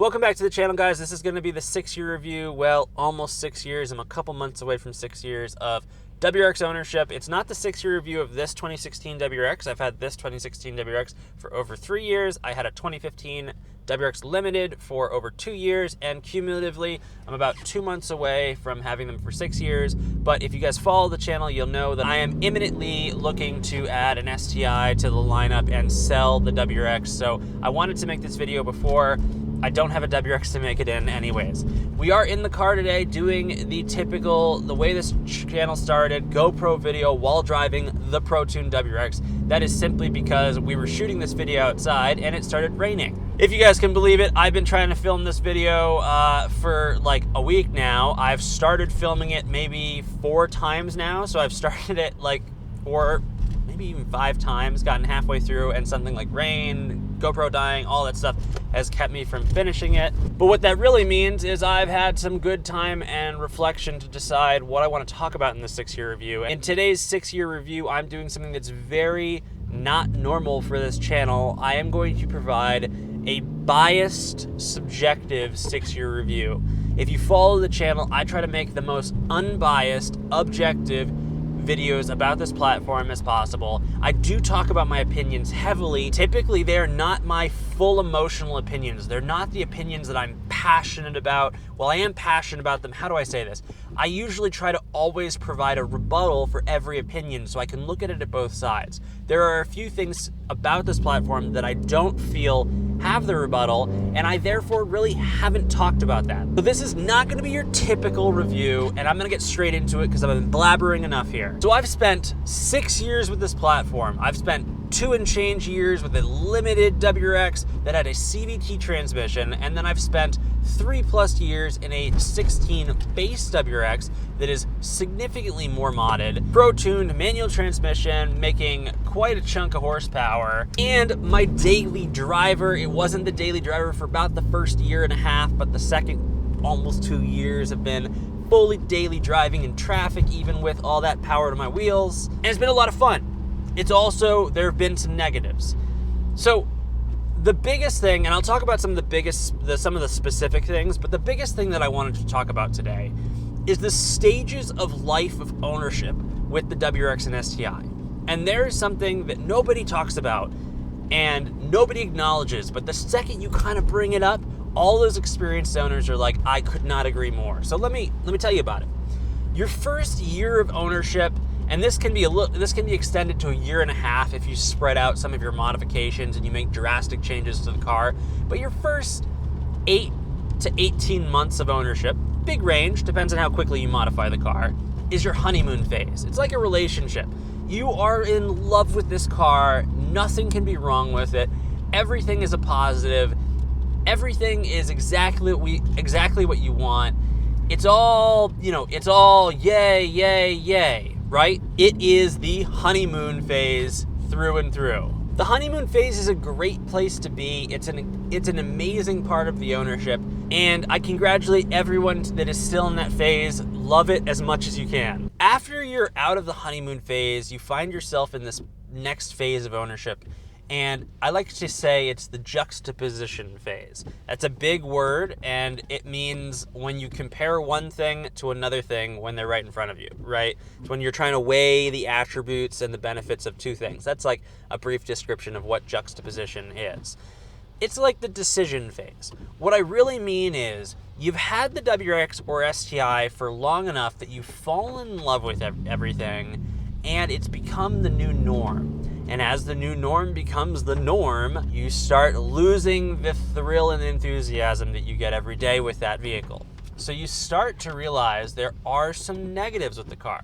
Welcome back to the channel, guys. This is going to be the 6-year review. Well, almost 6 years. I'm a couple months away from 6 years of WRX ownership. It's not the 6-year review of this 2016 WRX. I've had this 2016 WRX for over 3 years. I had a 2015 WRX Limited for over 2 years, and cumulatively, I'm about 2 months away from having them for 6 years. But if you guys follow the channel, you'll know that I am imminently looking to add an STI to the lineup and sell the WRX. So I wanted to make this video before I don't have a WRX to make it in anyways. We are in the car today doing the way this channel started, GoPro video while driving the protuned WRX. That is simply because we were shooting this video outside and it started raining. If you guys can believe it, I've been trying to film this video for like a week now. I've started filming it maybe 4 times now, so I've started it like 4, maybe even 5 times, gotten halfway through, and something like rain, GoPro dying, all that stuff has kept me from finishing it. But what that really means is I've had some good time and reflection to decide what I want to talk about in the 6-year review. In today's 6-year review, I'm doing something that's very not normal for this channel. I am going to provide a biased, subjective 6-year review. If you follow the channel, I try to make the most unbiased, objective videos about this platform as possible. I do talk about my opinions heavily. Typically, they're not my full emotional opinions. They're not the opinions that I'm passionate about. Well, I am passionate about them. How do I say this? I usually try to always provide a rebuttal for every opinion so I can look at it at both sides. There are a few things about this platform that I don't feel have the rebuttal, and I therefore really haven't talked about that. So this is not going to be your typical review, and I'm going to get straight into it because I've been blabbering enough here. So I've spent 6 years with this platform. I've spent 2 and change years with a limited WRX that had a CVT transmission, and then I've spent 3+ years in a 16 base WRX that is significantly more modded, protuned, manual transmission, making quite a chunk of horsepower. And my daily driver, it wasn't the daily driver for about the first 1.5 years, but the second almost 2 years have been fully daily driving in traffic, even with all that power to my wheels. And it's been a lot of fun. It's also, there have been some negatives. So the biggest thing, and I'll talk about some of the specific things, but the biggest thing that I wanted to talk about today is the stages of life of ownership with the WRX and STI. And there is something that nobody talks about and nobody acknowledges, but the second you kind of bring it up, all those experienced owners are like, I could not agree more. So let me tell you about it. Your first year of ownership, and this can be extended to 1.5 years if you spread out some of your modifications and you make drastic changes to the car. But your first 8 to 18 months of ownership, big range, depends on how quickly you modify the car, is your honeymoon phase. It's like a relationship. You are in love with this car. Nothing can be wrong with it. Everything is a positive. Everything is exactly what you want. It's all, it's all yay, yay, yay, right? It is the honeymoon phase through and through. The honeymoon phase is a great place to be. It's an amazing part of the ownership, and I congratulate everyone that is still in that phase. Love it as much as you can. After you're out of the honeymoon phase, you find yourself in this next phase of ownership, and I like to say it's the juxtaposition phase. That's a big word, and it means when you compare one thing to another thing when they're right in front of you, right? It's when you're trying to weigh the attributes and the benefits of two things. That's like a brief description of what juxtaposition is. It's like the decision phase. What I really mean is you've had the WRX or STI for long enough that you've fallen in love with everything, and it's become the new norm. And as the new norm becomes the norm, you start losing the thrill and enthusiasm that you get every day with that vehicle. So you start to realize there are some negatives with the car.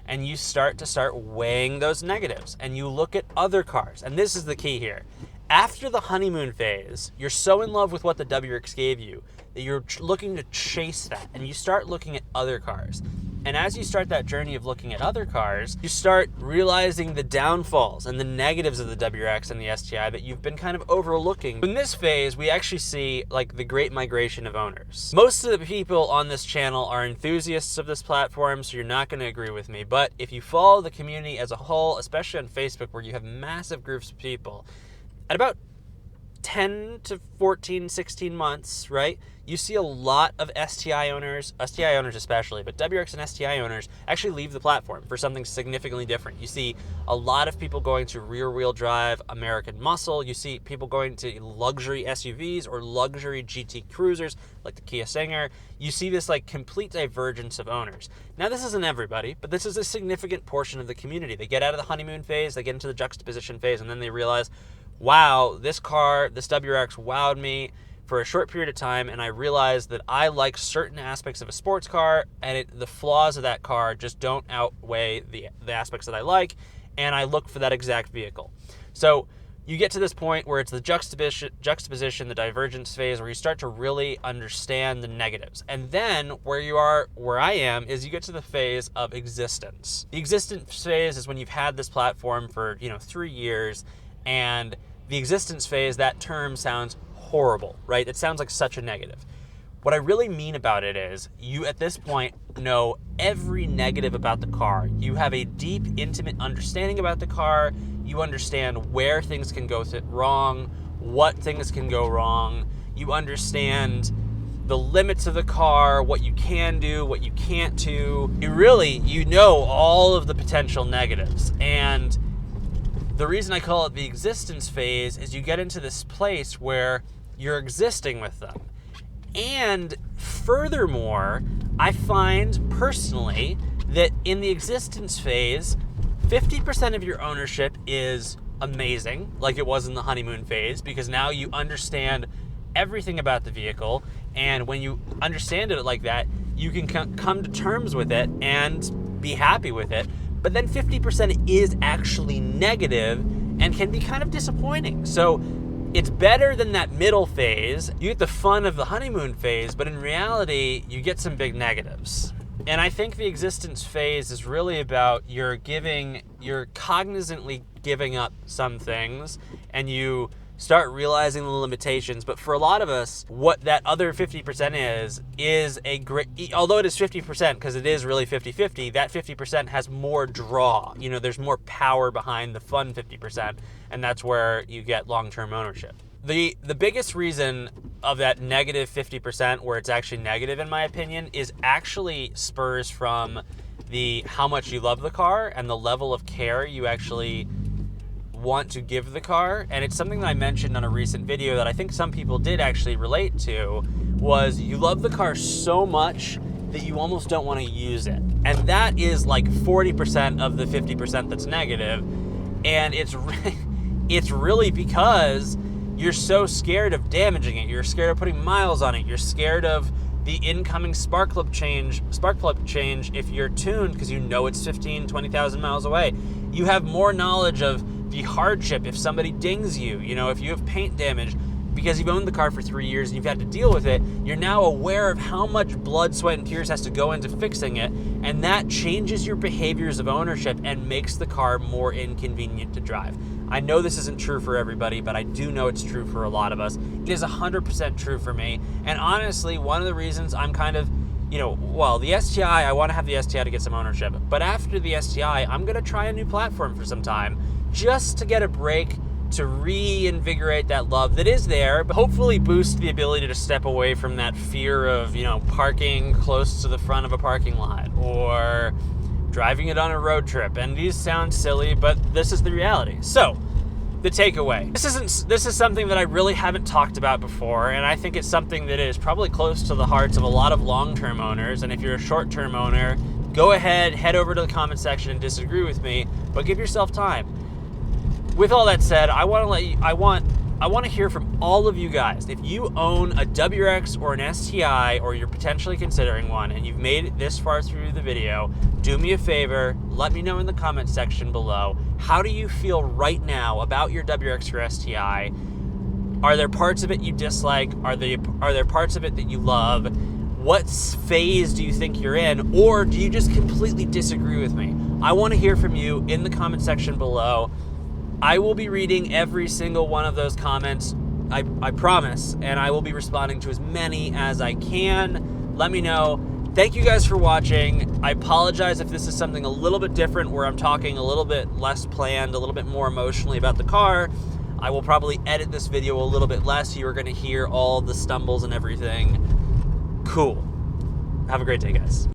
And you start weighing those negatives. And you look at other cars. And this is the key here. After the honeymoon phase, you're so in love with what the WRX gave you that you're looking to chase that. And you start looking at other cars. And as you start that journey of looking at other cars, you start realizing the downfalls and the negatives of the WRX and the STI that you've been kind of overlooking. In this phase, we actually see like the great migration of owners. Most of the people on this channel are enthusiasts of this platform, so you're not going to agree with me. But if you follow the community as a whole, especially on Facebook where you have massive groups of people, at about 10 to 14, 16 months, right, you see a lot of STI owners especially, but WRX and STI owners actually leave the platform for something significantly different. You see a lot of people going to rear-wheel drive American muscle. You see people going to luxury SUVs or luxury GT cruisers like the Kia Stinger. You see this like complete divergence of owners. Now, this isn't everybody, but this is a significant portion of the community. They get out of the honeymoon phase, they get into the juxtaposition phase, and then they realize, wow, this car, this WRX wowed me for a short period of time, and I realized that I like certain aspects of a sports car, and the flaws of that car just don't outweigh the aspects that I like, and I look for that exact vehicle. So you get to this point where it's the juxtaposition, the divergence phase, where you start to really understand the negatives. And then where I am, is you get to the phase of existence. The existence phase is when you've had this platform for 3 years, and the existence phase, that term sounds horrible, right? It sounds like such a negative. What I really mean about it is you at this point know every negative about the car. You have a deep, intimate understanding about the car. You understand where things can go wrong, what things can go wrong. You understand the limits of the car, what you can do, what you can't do. You know all of the potential negatives. And the reason I call it the existence phase is you get into this place where you're existing with them. And furthermore, I find personally that in the existence phase, 50% of your ownership is amazing, like it was in the honeymoon phase, because now you understand everything about the vehicle. And when you understand it like that, you can come to terms with it and be happy with it. But then 50% is actually negative and can be kind of disappointing. So it's better than that middle phase. You get the fun of the honeymoon phase, but in reality, you get some big negatives. And I think the existence phase is really about you're cognizantly giving up some things, and you start realizing the limitations. But for a lot of us, what that other 50% is a great, although it is 50%, because it is really 50-50, that 50% has more draw. There's more power behind the fun 50%, and that's where you get long-term ownership. The biggest reason of that negative 50%, where it's actually negative in my opinion, is actually spurs from how much you love the car and the level of care you actually want to give the car. And it's something that I mentioned on a recent video that I think some people did actually relate to, was you love the car so much that you almost don't want to use it. And that is like 40% of the 50% that's negative. And it's really because you're so scared of damaging it. You're scared of putting miles on it. You're scared of the incoming spark plug change if you're tuned, because you know it's 15, 20,000 miles away. You have more knowledge of the hardship if somebody dings you, if you have paint damage, because you've owned the car for 3 years and you've had to deal with it. You're now aware of how much blood, sweat, and tears has to go into fixing it, and that changes your behaviors of ownership and makes the car more inconvenient to drive. I know this isn't true for everybody, but I do know it's true for a lot of us. It is 100% true for me. And honestly, one of the reasons I'm kind of, the STI, I want to have the STI to get some ownership. But after the STI, I'm going to try a new platform for some time, just to get a break, to reinvigorate that love that is there, but hopefully boost the ability to step away from that fear of, parking close to the front of a parking lot or driving it on a road trip. And these sound silly, but this is the reality. So, the takeaway. This is something that I really haven't talked about before, and I think it's something that is probably close to the hearts of a lot of long-term owners. And if you're a short-term owner, go ahead, head over to the comment section and disagree with me, but give yourself time. With all that said, I want to hear from all of you guys. If you own a WRX or an STI, or you're potentially considering one, and you've made it this far through the video, do me a favor, let me know in the comment section below. How do you feel right now about your WRX or STI? Are there parts of it you dislike? Are there parts of it that you love? What phase do you think you're in? Or do you just completely disagree with me? I want to hear from you in the comment section below. I will be reading every single one of those comments, I promise, and I will be responding to as many as I can. Let me know. Thank you guys for watching. I apologize if this is something a little bit different, where I'm talking a little bit less planned, a little bit more emotionally about the car. I will probably edit this video a little bit less. You are going to hear all the stumbles and everything. Cool. Have a great day, guys.